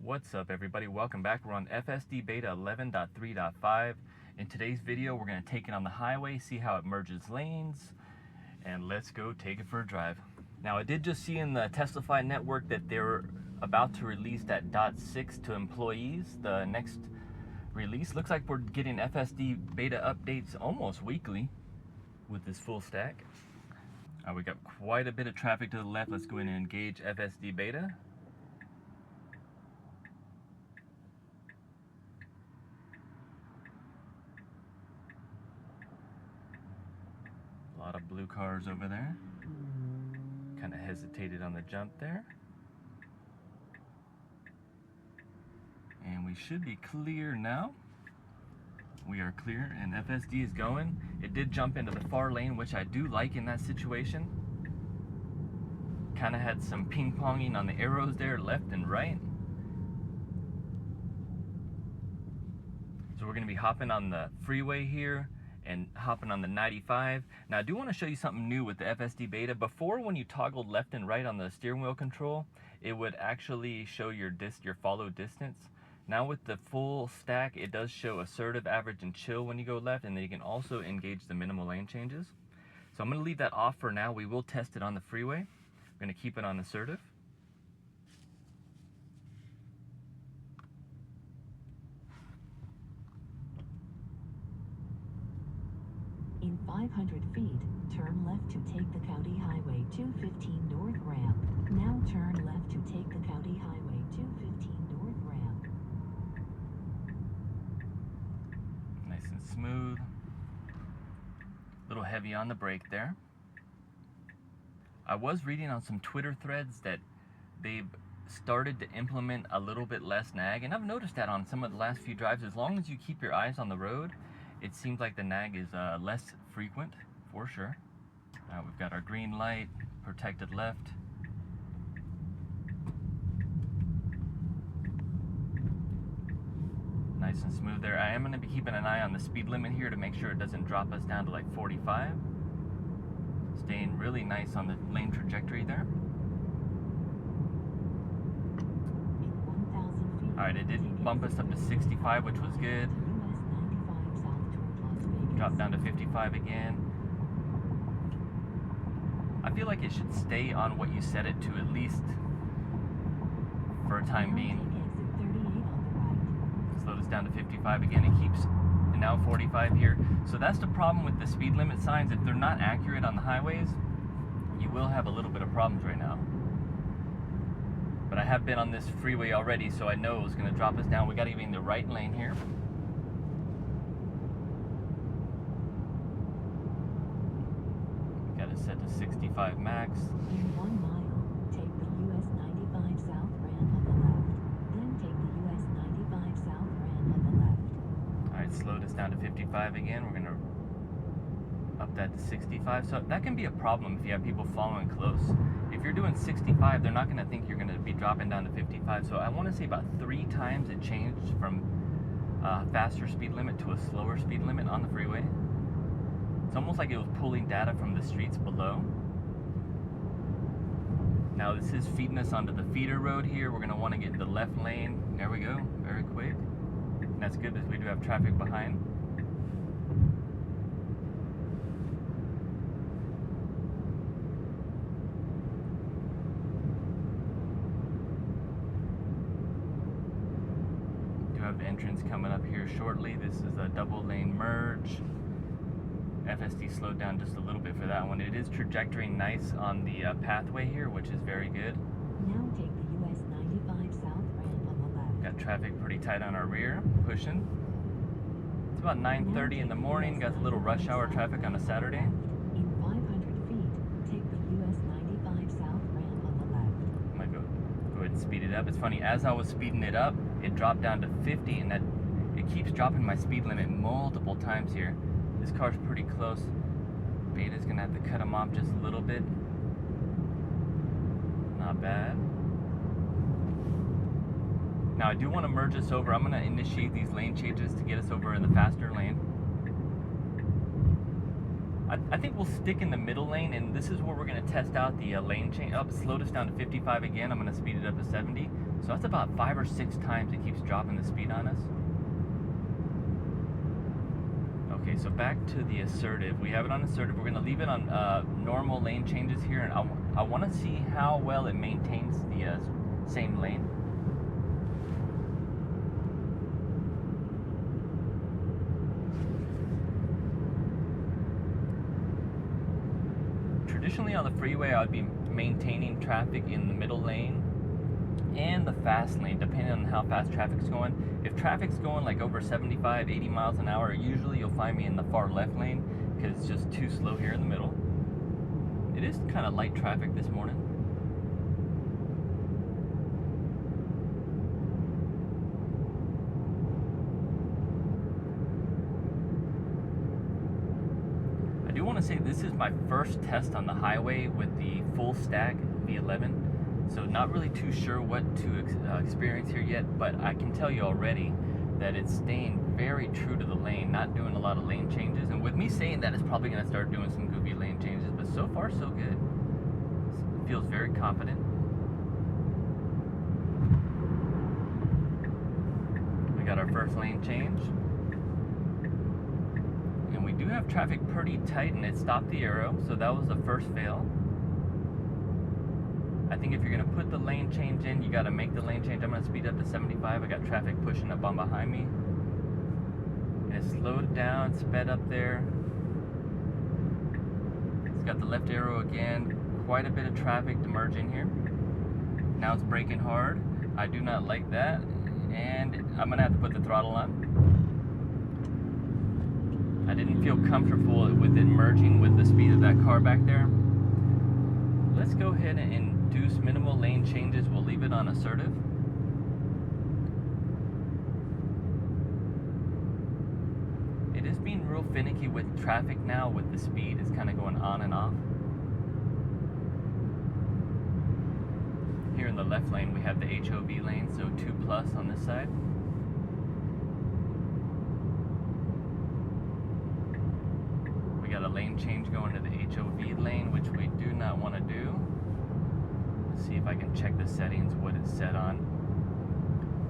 What's up everybody, welcome back. We're on FSD beta 11.3.5. In today's video we're going to take it on the highway, see how it merges lanes, and let's go take it for a drive. Now I did just see in the Testify network that they're about to release that .6 to employees, the next release. Looks like we're getting FSD beta updates almost weekly with this full stack. We got quite a bit of traffic to the left. Let's go in and engage FSD beta. A lot of blue cars over there. Kind of hesitated on the jump there. And we should be clear now. We are clear and FSD is going. It did jump into the far lane, which I do like in that situation. Kind of had some ping-ponging on the arrows there, left and right. So we're gonna be hopping on the freeway here and hopping on the 95. Now I do want to show you something new with the FSD beta. Before, when you toggled left and right on the steering wheel control, it would actually show your follow distance. Now with the full stack, it does show assertive, average, and chill when you go left, and then you can also engage the minimal lane changes. So I'm going to leave that off for now. We will test it on the freeway. I'm going to keep it on assertive. In 500 feet, turn left to take the County Highway 215 North ramp. Now turn left to take the County Highway 215 North ramp. Nice and smooth. A little heavy on the brake there. I was reading on some Twitter threads that they've started to implement a little bit less nag, and I've noticed that on some of the last few drives. As long as you keep your eyes on the road, it seems like the nag is less frequent, for sure. We've got our green light, protected left. Nice and smooth there. I am going to be keeping an eye on the speed limit here to make sure it doesn't drop us down to like 45. Staying really nice on the lane trajectory there. Alright, it did bump us up to 65, which was good. Drop down to 55 again. I feel like it should stay on what you set it to, at least for a time being. Slow this down to 55 again. It keeps, and now 45 here. So that's the problem with the speed limit signs. If they're not accurate on the highways, you will have a little bit of problems right now. But I have been on this freeway already, so I know it was going to drop us down. We got even the right lane here. Set to 65 max. In 1 mile, take the US 95 South ramp on the left. Then take the US 95 South ramp on the left. Alright, slow this down to 55 again. We're going to up that to 65. So that can be a problem if you have people following close. If you're doing 65, they're not going to think you're going to be dropping down to 55. So I want to say about 3 times it changed from a faster speed limit to a slower speed limit on the freeway. It's almost like it was pulling data from the streets below. Now this is feeding us onto the feeder road here. We're going to want to get in the left lane. There we go, very quick. And that's good because we do have traffic behind. We do have the entrance coming up here shortly. This is a double lane merge. FSD slowed down just a little bit for that one. It is trajectorying nice on the pathway here, which is very good. Now take the US 95 South ramp on the left. Got traffic pretty tight on our rear, pushing. It's about 9:30 in the morning. Got a little rush hour traffic on a Saturday. In 500 feet, take the US 95 South ramp on the left. I might go ahead and speed it up. It's funny, as I was speeding it up, it dropped down to 50, and that it keeps dropping my speed limit multiple times here. This car's pretty close. Beta's gonna have to cut him off just a little bit. Not bad. Now I do want to merge us over. I'm gonna initiate these lane changes to get us over in the faster lane. I think we'll stick in the middle lane, and this is where we're gonna test out the lane change. Slow this down to 55 again. I'm gonna speed it up to 70. So that's about 5 or 6 times it keeps dropping the speed on us. Okay, so back to the assertive. We have it on assertive. We're going to leave it on normal lane changes here, and I want to see how well it maintains the same lane. Traditionally on the freeway, I would be maintaining traffic in the middle lane and the fast lane, depending on how fast traffic's going. If traffic's going like over 75, 80 miles an hour, usually you'll find me in the far left lane because it's just too slow here in the middle. It is kind of light traffic this morning. I do want to say this is my first test on the highway with the full stack V11. So not really too sure what to experience here yet, but I can tell you already that it's staying very true to the lane, not doing a lot of lane changes. And with me saying that, it's probably going to start doing some goofy lane changes, but so far so good. It feels very confident. We got our first lane change. And we do have traffic pretty tight, and it stopped the arrow, so that was the first fail. I think if you're going to put the lane change in, you got to make the lane change. I'm going to speed up to 75. I got traffic pushing up on behind me. And it slowed down, sped up there. It's got the left arrow again. Quite a bit of traffic to merge in here. Now it's braking hard. I do not like that. And I'm going to have to put the throttle on. I didn't feel comfortable with it merging with the speed of that car back there. Let's go ahead and induce minimal lane changes. We'll leave it on assertive. It is being real finicky with traffic now with the speed. It's kind of going on and off. Here in the left lane we have the HOV lane, so 2+ on this side. We got a lane change going to the HOV lane, which we do not want to do. Let's see if I can check the settings, what it's set on.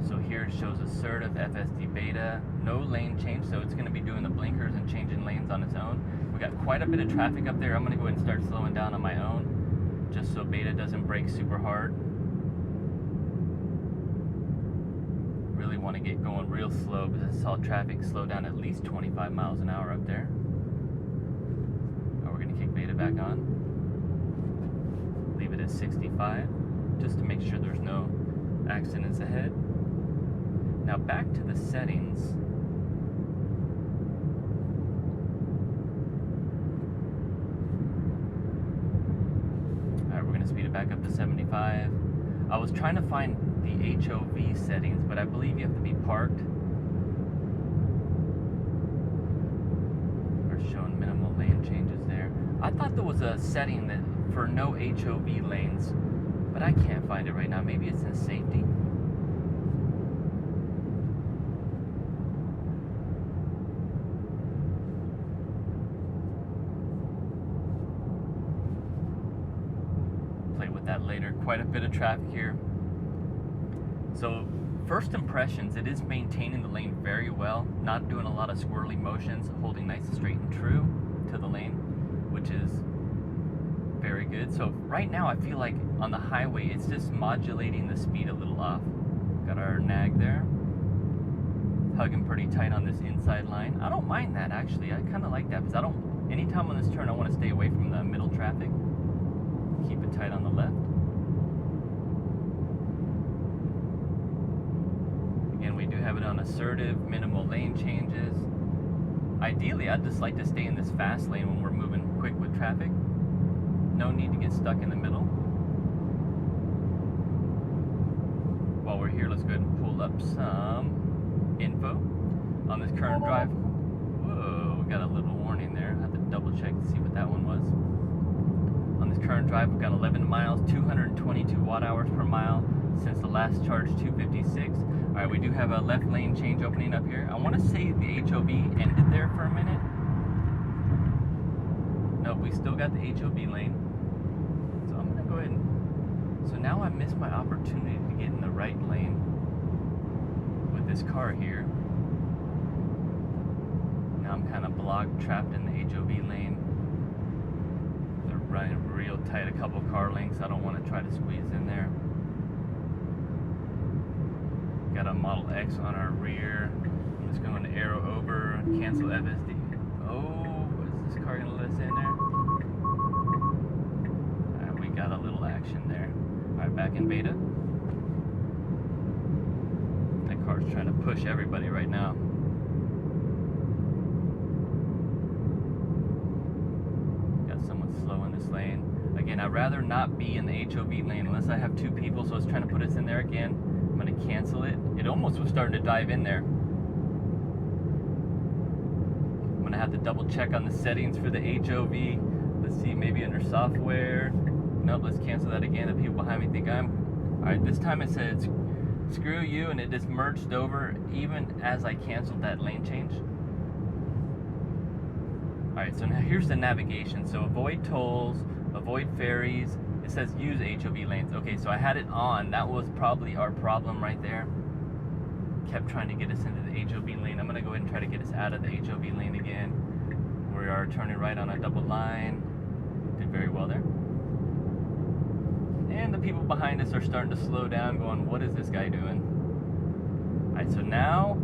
So here it shows assertive FSD beta, no lane change, so it's going to be doing the blinkers and changing lanes on its own. We got quite a bit of traffic up there. I'm going to go ahead and start slowing down on my own, just so beta doesn't brake super hard. Really want to get going real slow because I saw traffic slow down at least 25 miles an hour up there. Kick beta back on. Leave it at 65 just to make sure there's no accidents ahead. Now back to the settings. Alright, we're going to speed it back up to 75. I was trying to find the HOV settings, but I believe you have to be parked. We're showing minimal lane changes there. I thought there was a setting that for no HOV lanes, but I can't find it right now. Maybe it's in safety. Play with that later. Quite a bit of traffic here. So first impressions, it is maintaining the lane very well, not doing a lot of squirrely motions, holding nice and straight and true to the lane, which is very good. So right now I feel like on the highway it's just modulating the speed a little off. Got our nag there, hugging pretty tight on this inside line. I don't mind that actually. I kind of like that because anytime on this turn I want to stay away from the middle traffic. Keep it tight on the left. Again, we do have it on assertive, minimal lane changes. Ideally, I'd just like to stay in this fast lane when we're moving quick with traffic. No need to get stuck in the middle. While we're here, let's go ahead and pull up some info on this current drive. Whoa, we got a little warning there. I have to double check to see what that one was. On this current drive, we've got 11 miles, 222 watt-hours per mile. Since the last charge, 256. All right, we do have a left lane change opening up here. I want to say the HOV ended there for a minute. Nope, we still got the HOV lane. So I'm going to go ahead and So now I missed my opportunity to get in the right lane with this car here. Now I'm kind of blocked, trapped in the HOV lane. They're running real tight, a couple car lengths. I don't want to try to squeeze in there. Got a Model X on our rear. I'm just going to arrow over, cancel FSD. Oh, is this car going to let us in there? Alright, we got a little action there. Alright, back in beta. That car's trying to push everybody right now. Slow in this lane. Again, I'd rather not be in the HOV lane unless I have two people, so it's trying to put us in there again. I'm going to cancel it. It almost was starting to dive in there. I'm going to have to double check on the settings for the HOV. Let's see, maybe under software. Nope, let's cancel that again. The people behind me think I'm... Alright, this time it says screw you, and it just merged over even as I canceled that lane change. Alright, so now here's the navigation. So avoid tolls, avoid ferries. It says use HOV lanes. Okay, so I had it on. That was probably our problem right there. Kept trying to get us into the HOV lane. I'm going to go ahead and try to get us out of the HOV lane again. We are turning right on a double line. Did very well there. And the people behind us are starting to slow down, going, what is this guy doing? Alright, so now,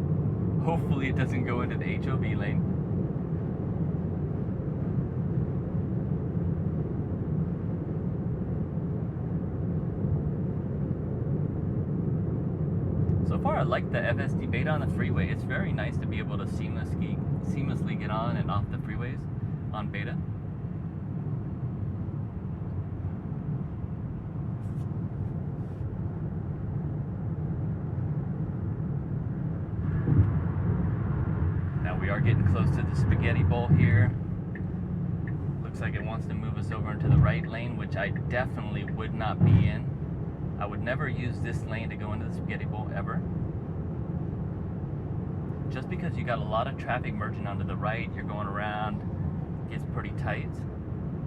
hopefully it doesn't go into the HOV lane. So far, I like the FSD beta on the freeway. It's very nice to be able to seamlessly get on and off the freeways on beta. Now we are getting close to the spaghetti bowl here. Looks like it wants to move us over into the right lane, which I definitely would not be in. I would never use this lane to go into the spaghetti bowl ever. Just because you got a lot of traffic merging onto the right, you're going around, it gets pretty tight.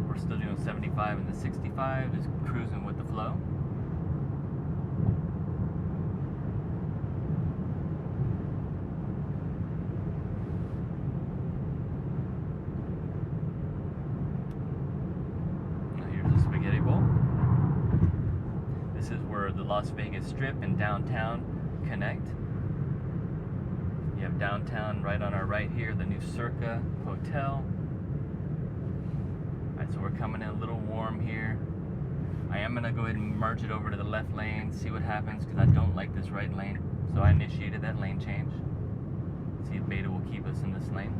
We're still doing 75 and the 65, just cruising with the flow. Now here's the spaghetti bowl. This is where the Las Vegas Strip and downtown connect. You have downtown right on our right here, the new Circa Hotel. Alright, so we're coming in a little warm here. I am going to go ahead and merge it over to the left lane, see what happens, because I don't like this right lane. So I initiated that lane change. See if beta will keep us in this lane.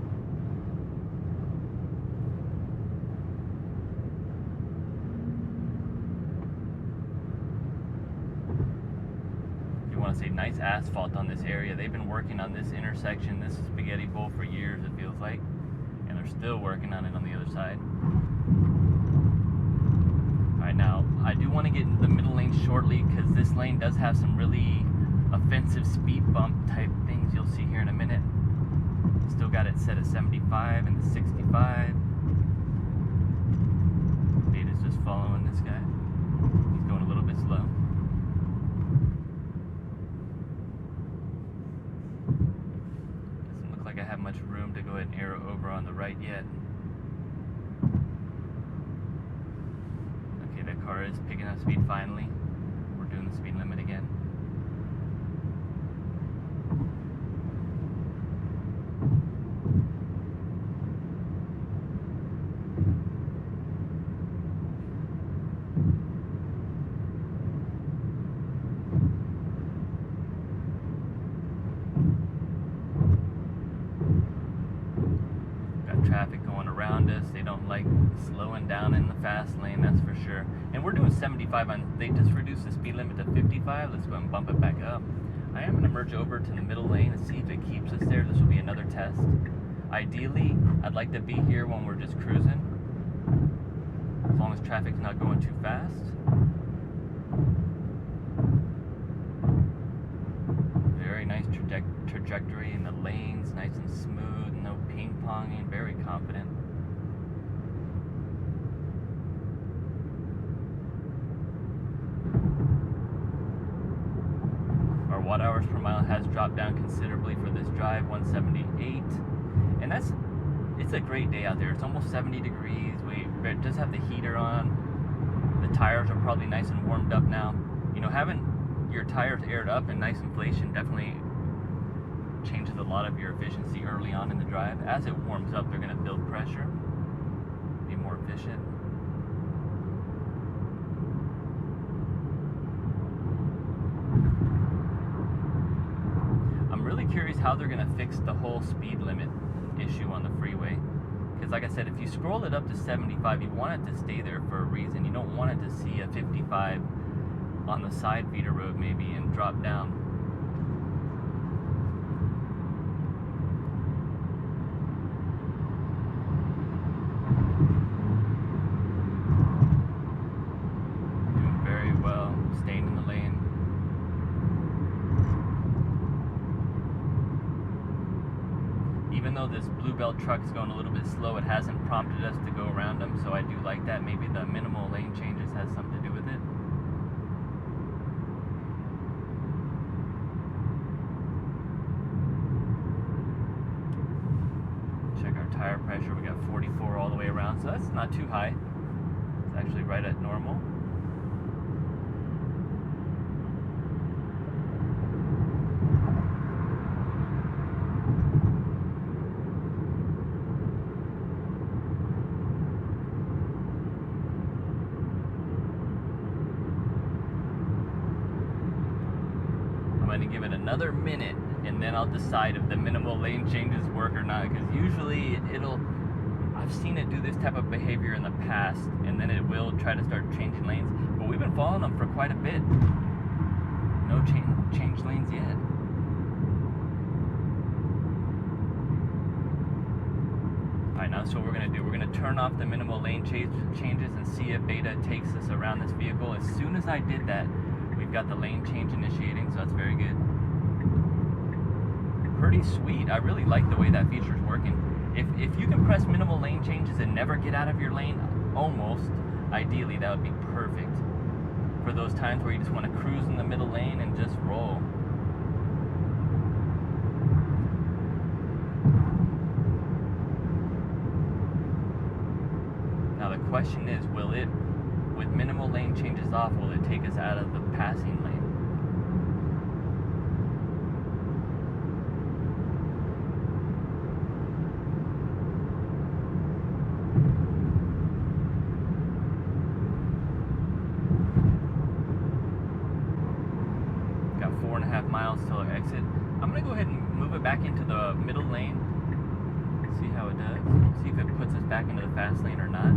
Want to say nice asphalt on this area. They've been working on this intersection, this spaghetti bowl, for years, it feels like, and they're still working on it on the other side. Alright, now I do want to get into the middle lane shortly because this lane does have some really offensive speed bump type things you'll see here in a minute. Still got it set at 75 and the 65. Beta's just following this guy. He's going a little bit slow. I have much room to go ahead and arrow over on the right yet. Okay, that car is picking up speed finally. We're doing the speed limit again. Traffic going around us. They don't like slowing down in the fast lane, that's for sure. And we're doing 75 on, they just reduced the speed limit to 55. Let's go ahead and bump it back up. I am going to merge over to the middle lane and see if it keeps us there. This will be another test. Ideally, I'd like to be here when we're just cruising, as long as traffic's not going too fast. Very nice trajectory in the lanes, nice and smooth, no ping-ponging, very confident. watt hours per mile has dropped down considerably for this drive, 178. And it's a great day out there. It's almost 70 degrees. It does have the heater on. The tires are probably nice and warmed up now. You know, having your tires aired up and nice inflation definitely changes a lot of your efficiency early on in the drive. As it warms up, they're going to build pressure, be more efficient. I'm really curious how they're going to fix the whole speed limit issue on the freeway. Because like I said, if you scroll it up to 75, you want it to stay there for a reason. You don't want it to see a 55 on the side feeder road maybe and drop down. Doing very well, staying in the lane. Even though this Blue Belt truck is going a little bit slow, it hasn't prompted us to go around them, so I do like that. Maybe the minimal lane changes has something to do with it. Check our tire pressure. We got 44 all the way around, so that's not too high. It's actually right at normal. I'm going to give it another minute and then I'll decide if the minimal lane changes work or not, because usually I've seen it do this type of behavior in the past and then it will try to start changing lanes, but we've been following them for quite a bit. No change lanes yet. Alright, now so what we're going to do, we're going to turn off the minimal lane changes and see if beta takes us around this vehicle. As soon as I did that, we've got the lane change initiating, so that's very good. Pretty sweet. I really like the way that feature is working. If you can press minimal lane changes and never get out of your lane, almost, ideally, that would be perfect. For those times where you just want to cruise in the middle lane and just roll. Now the question is, with minimal lane changes off, will it take us out of the passing lane? Got 4.5 miles till our exit. I'm gonna go ahead and move it back into the middle lane. See how it does. See if it puts us back into the fast lane or not.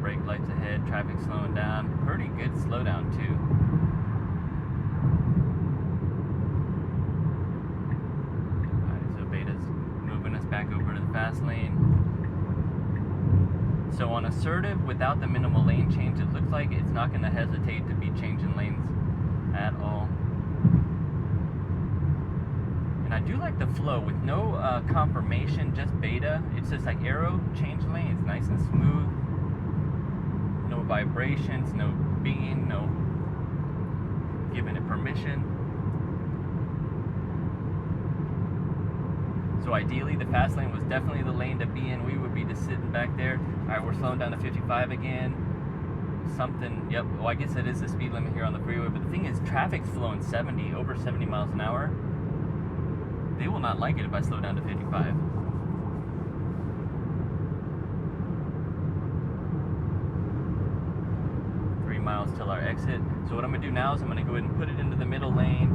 Brake lights ahead, traffic slowing down. Pretty good slowdown too. Alright, so beta's moving us back over to the fast lane. So on assertive, without the minimal lane change, it looks like it's not going to hesitate to be changing lanes at all. And I do like the flow with no confirmation, just beta. It's just like arrow, change lanes, nice and smooth. No vibrations, no being, no giving it permission. So ideally, the fast lane was definitely the lane to be in. We would be just sitting back there. All right, we're slowing down to 55 again. Something, yep, well, I guess it is the speed limit here on the freeway, but the thing is, traffic's flowing 70, over 70 miles an hour. They will not like it if I slow down to 55. Miles till our exit. So what I'm going to do now is I'm going to go ahead and put it into the middle lane,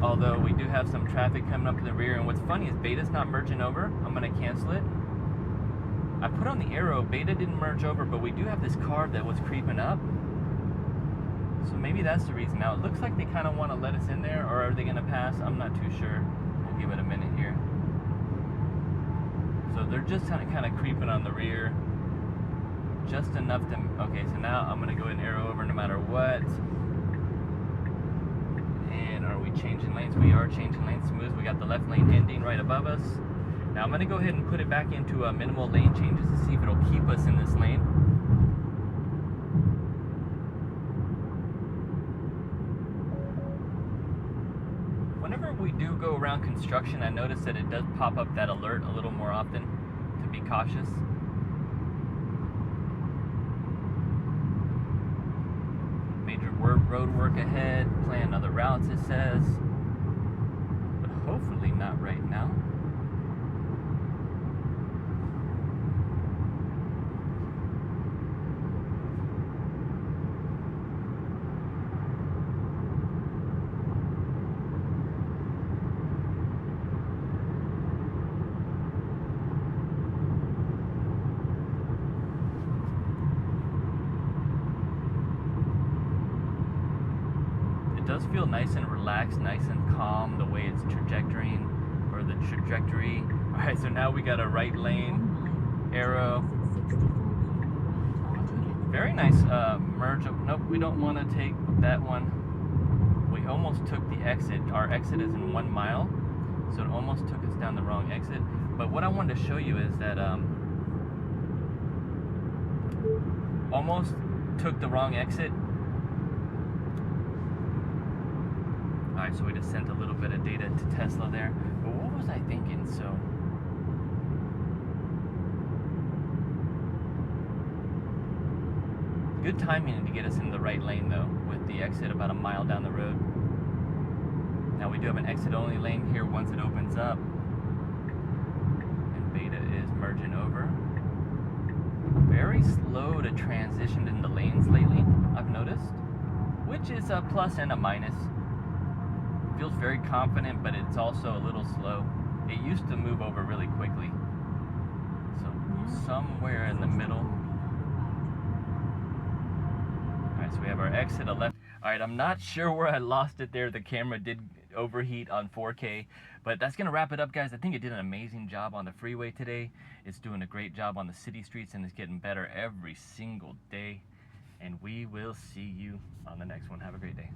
although we do have some traffic coming up in the rear. And what's funny is beta's not merging over. I'm going to cancel it. I put on the arrow, beta didn't merge over, but we do have this car that was creeping up, so maybe that's the reason. Now it looks like they kind of want to let us in there, or are they going to pass? I'm not too sure. We'll give it a minute here. So they're just kind of creeping on the rear. Just enough to, okay, so now I'm gonna go ahead and arrow over no matter what. And are we changing lanes? We are changing lanes smooth. We got the left lane ending right above us. Now I'm going to go ahead and put it back into minimal lane changes to see if it'll keep us in this lane. Whenever we do go around construction, I notice that it does pop up that alert a little more often to be cautious. Major road work ahead, plan other routes it says, but hopefully not right now. It does feel nice and relaxed, nice and calm the way it's trajectory. Alright, so now we got a right lane arrow. Very nice merge. Nope, we don't want to take that one. We almost took the exit. Our exit is in 1 mile, so it almost took us down the wrong exit. But what I wanted to show you is that almost took the wrong exit. Alright, so we just sent a little bit of data to Tesla there. But what was I thinking? So good timing to get us in the right lane though, with the exit about a mile down the road. Now we do have an exit only lane here once it opens up. And beta is merging over. Very slow to transition in the lanes lately, I've noticed, which is a plus and a minus. Feels very confident, but it's also a little slow. It used to move over really quickly. So somewhere in the middle. Alright, so we have our exit, a left. Alright, I'm not sure where I lost it there. The camera did overheat on 4K, but that's gonna wrap it up, guys. I think it did an amazing job on the freeway today. It's doing a great job on the city streets, and it's getting better every single day. And we will see you on the next one. Have a great day.